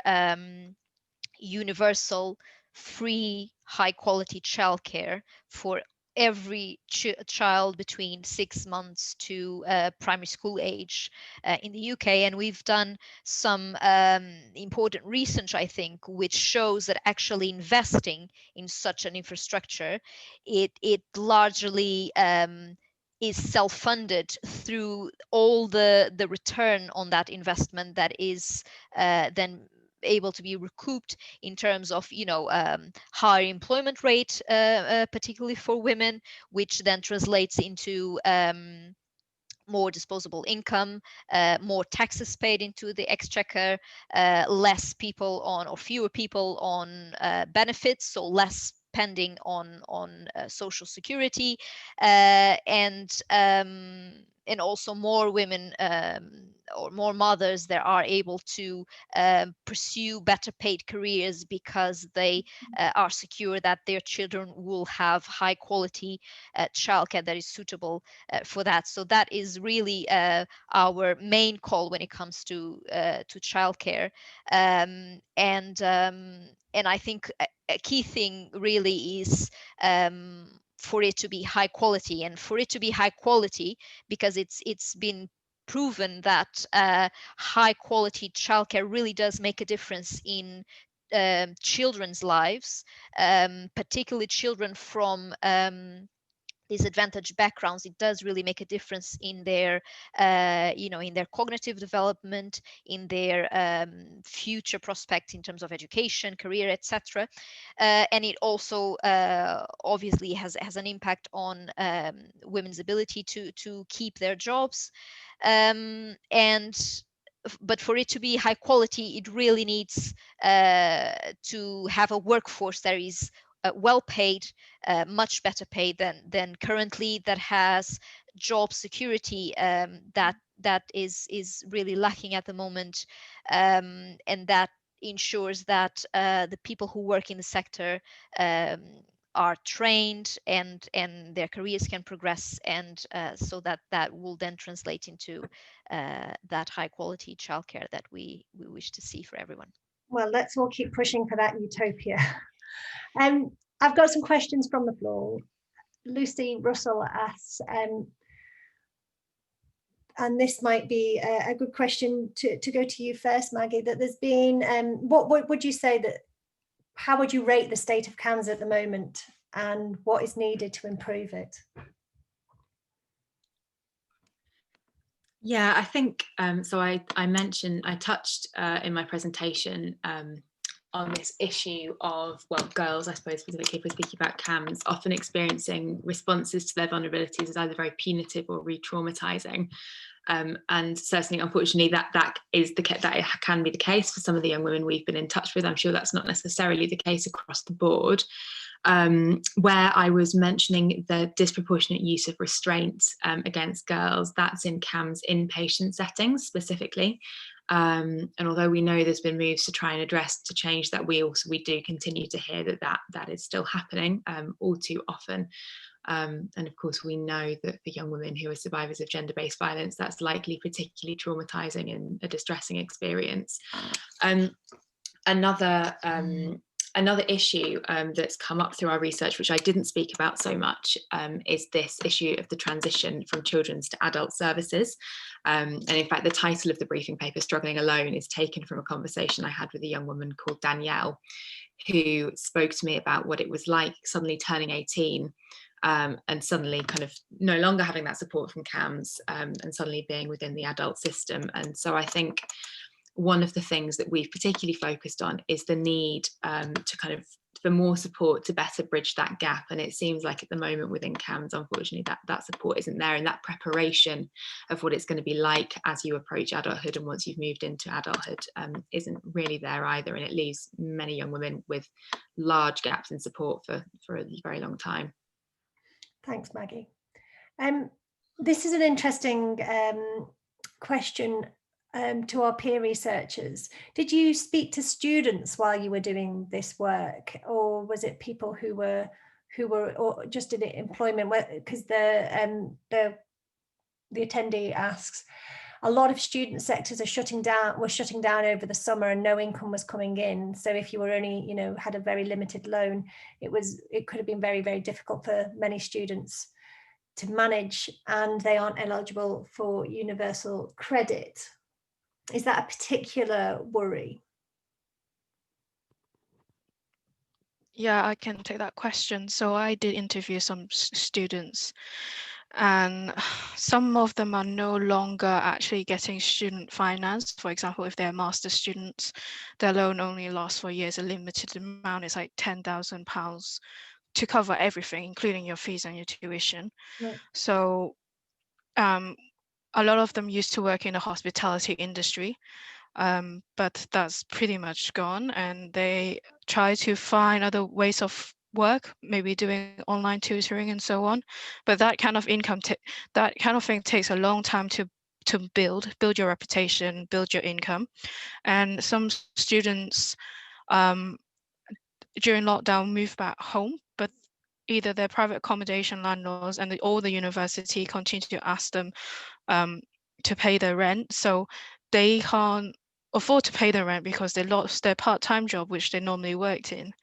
universal, free, high-quality childcare for every child between 6 months to primary school age in the UK. And we've done some important research, I think, which shows that actually investing in such an infrastructure, it largely is self-funded through all the return on that investment that is then able to be recouped in terms of, higher employment rate, particularly for women, which then translates into more disposable income, more taxes paid into the exchequer, less people on, or fewer people on benefits, so less spending on social security, and also more women or more mothers that are able to pursue better paid careers, because they are secure that their children will have high quality childcare that is suitable for that. So that is really our main call when it comes to childcare, and I think a key thing really is for it to be high quality, and for it to be high quality because it's been proven that high quality childcare really does make a difference in children's lives, particularly children from disadvantaged backgrounds. It does really make a difference in their in their cognitive development, in their future prospects in terms of education, career, etc. And it also obviously has an impact on women's ability to keep their jobs, but for it to be high quality, it really needs to have a workforce that is well paid, much better paid than currently, that has job security that is really lacking at the moment, and that ensures that the people who work in the sector are trained and their careers can progress, and so that will then translate into that high quality childcare that we wish to see for everyone. Well, let's all keep pushing for that utopia. I've got some questions from the floor. Lucy Russell asks, and this might be a good question to go to you first, Maggie, that there's been, what would you say that, how would you rate the state of CAMHS at the moment, and what is needed to improve it? Yeah, I think, so I touched in my presentation on this issue of, well, girls, I suppose, specifically if we're speaking about CAMHS, often experiencing responses to their vulnerabilities as either very punitive or re-traumatizing. And certainly, unfortunately, that can be the case for some of the young women we've been in touch with. I'm sure that's not necessarily the case across the board. Where I was mentioning the disproportionate use of restraint against girls, that's in CAMHS inpatient settings specifically. And although we know there's been moves to try and to change that, we do continue to hear that is still happening all too often. And of course, we know that for young women who are survivors of gender-based violence, that's likely particularly traumatizing and a distressing experience. Another issue that's come up through our research, which I didn't speak about so much, is this issue of the transition from children's to adult services. And in fact, the title of the briefing paper, Struggling Alone, is taken from a conversation I had with a young woman called Danielle, who spoke to me about what it was like suddenly turning 18 and suddenly kind of no longer having that support from CAMHS and suddenly being within the adult system. And so I think one of the things that we've particularly focused on is the need for more support to better bridge that gap. And it seems like at the moment within CAMHS, unfortunately, that support isn't there, and that preparation of what it's going to be like as you approach adulthood and once you've moved into adulthood isn't really there either. And it leaves many young women with large gaps in support for a very long time. Thanks, Maggie. This is an interesting question to our peer researchers. Did you speak to students while you were doing this work, or was it people who were or just in employment? Because the attendee asks, a lot of student sectors are shutting down over the summer and no income was coming in. So if you were only, had a very limited loan, it could have been very, very difficult for many students to manage, and they aren't eligible for universal credit. Is that a particular worry? Yeah, I can take that question. So I did interview some students, and some of them are no longer actually getting student finance. For example, if they're master's students, their loan only lasts for years, a limited amount. It's like £10,000 to cover everything, including your fees and your tuition. Right. So a lot of them used to work in the hospitality industry, but that's pretty much gone, and they try to find other ways of work, maybe doing online tutoring and so on. But that kind of income, that kind of thing takes a long time to build your reputation, build your income. And some students during lockdown moved back home, but either their private accommodation landlords or the university continue to ask them to pay their rent, so they can't afford to pay their rent because they lost their part-time job which they normally worked in.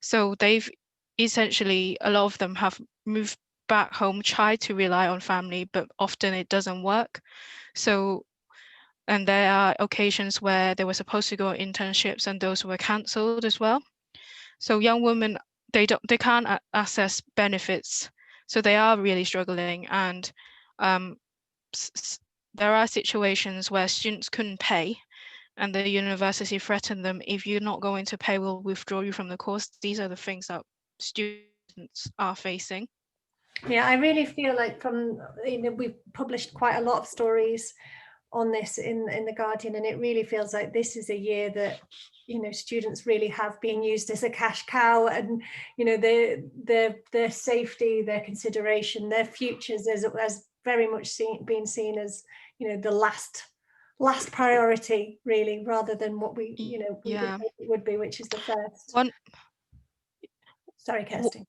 So they've essentially, a lot of them have moved back home, tried to rely on family, but often it doesn't work. So, and there are occasions where they were supposed to go on internships and those were cancelled as well. So young women, they can't access benefits, so they are really struggling. And there are situations where students couldn't pay and the university threatened them, if you're not going to pay, we'll withdraw you from the course. These are the things that students are facing. Yeah, I really feel like we've published quite a lot of stories on this in the Guardian, and it really feels like this is a year that students really have been used as a cash cow, and their safety, their consideration, their futures as very much been seen as the last priority, really, rather than what we yeah. it would be, which is the first. Sorry, Kirsty.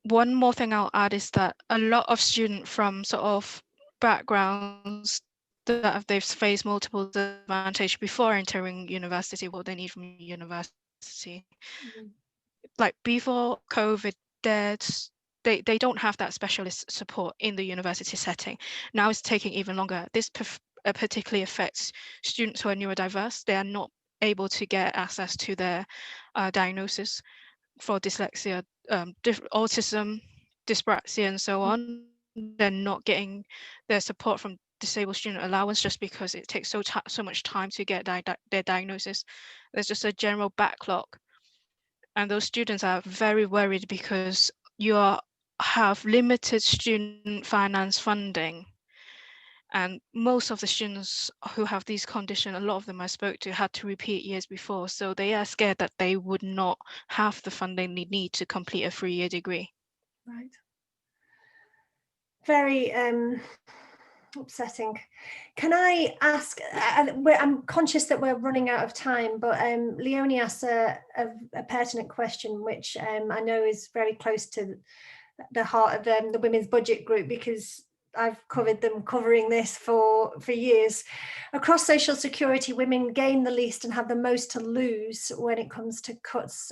One more thing I'll add is that a lot of students from sort of backgrounds that they've faced multiple disadvantages before entering university, what they need from university. Mm-hmm. Like before COVID, they don't have that specialist support in the university setting. Now it's taking even longer. This particularly affects students who are neurodiverse. They are not able to get access to their diagnosis for dyslexia, autism, dyspraxia, and so on. They're not getting their support from disabled student allowance just because it takes so much time to get their diagnosis. There's just a general backlog. And those students are very worried because you have limited student finance funding. And most of the students who have these conditions, a lot of them I spoke to had to repeat years before. So they are scared that they would not have the funding they need to complete a 3-year degree. Right. Very upsetting. Can I ask, I'm conscious that we're running out of time, but Leonie asked a pertinent question, which I know is very close to the heart of the Women's Budget Group, because I've covered them covering this for years. Across social security, women gain the least and have the most to lose when it comes to cuts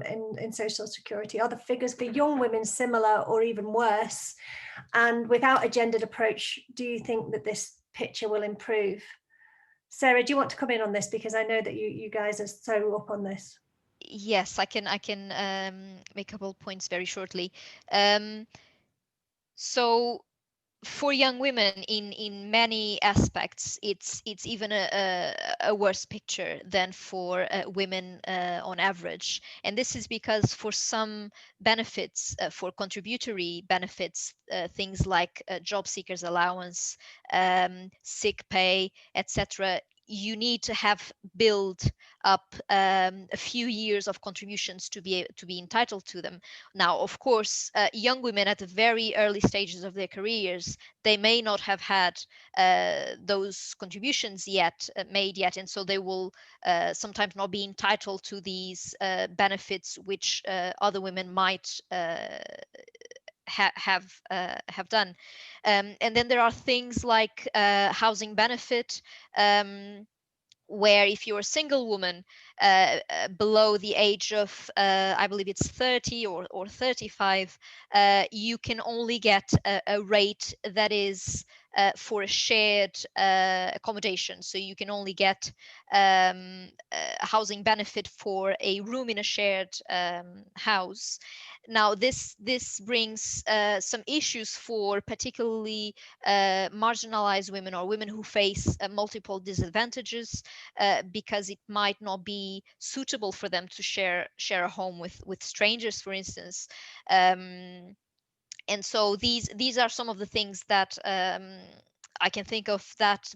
in social security. Are the figures for young women similar or even worse? And without a gendered approach, do you think that this picture will improve? Sarah, do you want to come in on this? Because I know that you guys are so up on this. Yes, I can make a couple of points very shortly. So for young women, in many aspects, it's even a worse picture than for women on average. And this is because for some benefits, for contributory benefits, things like job seekers allowance, sick pay, etc., you need to have built up a few years of contributions to be entitled to them. Now, of course, young women at the very early stages of their careers, they may not have had those contributions made yet, and so they will sometimes not be entitled to these benefits which other women might have done. And then there are things like housing benefit, where if you're a single woman below the age of, I believe it's 30 or 35, you can only get a rate that is for a shared accommodation. So you can only get housing benefit for a room in a shared house. Now, this brings some issues for particularly marginalized women or women who face multiple disadvantages, because it might not be suitable for them to share a home with strangers, for instance. And so these are some of the things that I can think of that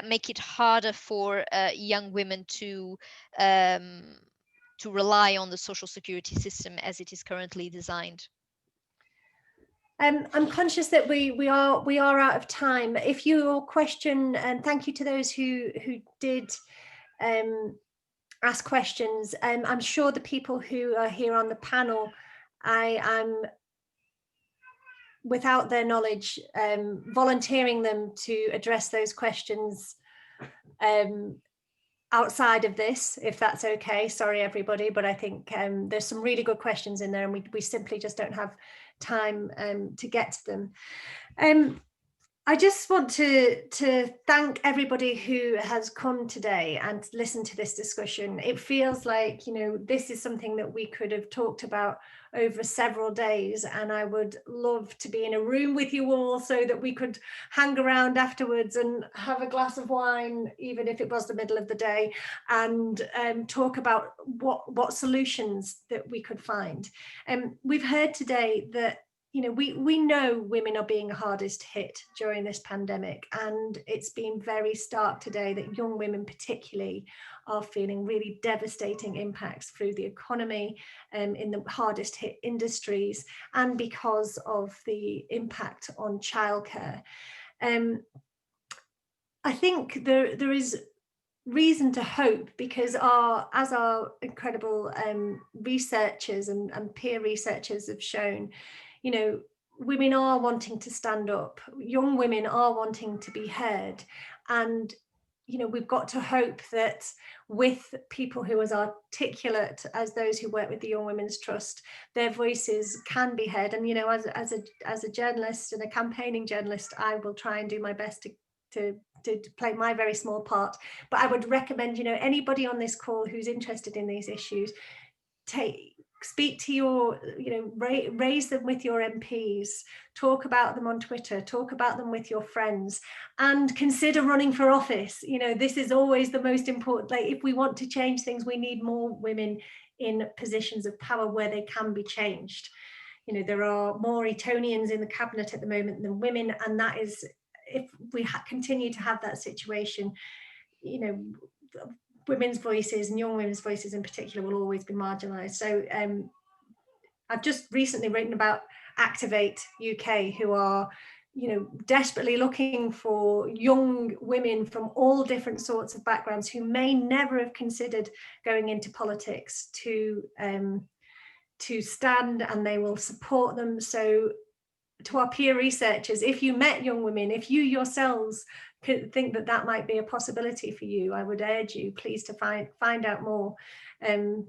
make it harder for young women to rely on the social security system as it is currently designed. I'm conscious that we are out of time. If your question, and thank you to those who did ask questions. I'm sure the people who are here on the panel, I am, without their knowledge, volunteering them to address those questions outside of this, if that's okay. Sorry, everybody, but I think there's some really good questions in there, and we simply just don't have time to get to them. I just want to thank everybody who has come today and listened to this discussion. It feels like, this is something that we could have talked about over several days, and I would love to be in a room with you all so that we could hang around afterwards and have a glass of wine, even if it was the middle of the day, and talk about what solutions that we could find. We've heard today that we know women are being hardest hit during this pandemic, and it's been very stark today that young women particularly are feeling really devastating impacts through the economy in the hardest hit industries, and because of the impact on childcare. I think there is reason to hope, because as our incredible researchers and peer researchers have shown, women are wanting to stand up, young women are wanting to be heard, and we've got to hope that with people who are as articulate as those who work with the Young Women's Trust, their voices can be heard. And as a journalist and a campaigning journalist, I will try and do my best to play my very small part. But I would recommend, anybody on this call who's interested in these issues, speak to your, raise them with your MPs, talk about them on Twitter, talk about them with your friends, and consider running for office. This is always the most important. Like, if we want to change things, we need more women in positions of power where they can be changed. There are more Etonians in the cabinet at the moment than women, and that is, if we continue to have that situation, women's voices and young women's voices in particular will always be marginalised. So I've just recently written about Activate UK, who are desperately looking for young women from all different sorts of backgrounds who may never have considered going into politics to stand, and they will support them. So to our peer researchers, if you met young women, if you yourselves could think that that might be a possibility for you, I would urge you please to find out more,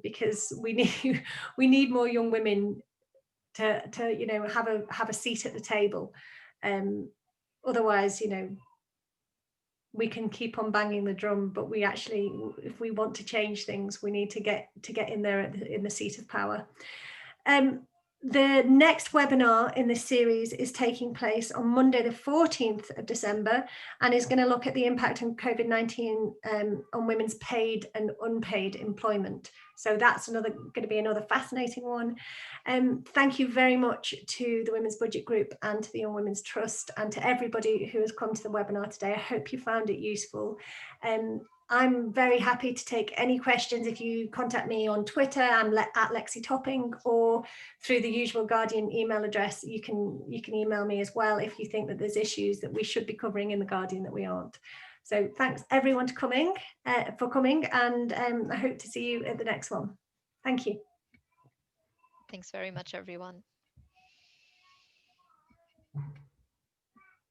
because we need more young women to have a seat at the table. Otherwise, we can keep on banging the drum, but we actually, if we want to change things, we need to get in there in the seat of power. The next webinar in this series is taking place on Monday, the 14th of December, and is going to look at the impact of COVID-19 on women's paid and unpaid employment. So that's going to be another fascinating one. Thank you very much to the Women's Budget Group and to the Young Women's Trust, and to everybody who has come to the webinar today. I hope you found it useful. I'm very happy to take any questions. If you contact me on Twitter, I'm at Lexy Topping, or through the usual Guardian email address. You can email me as well if you think that there's issues that we should be covering in the Guardian that we aren't. So thanks everyone for coming, and I hope to see you at the next one. Thank you. Thanks very much, everyone.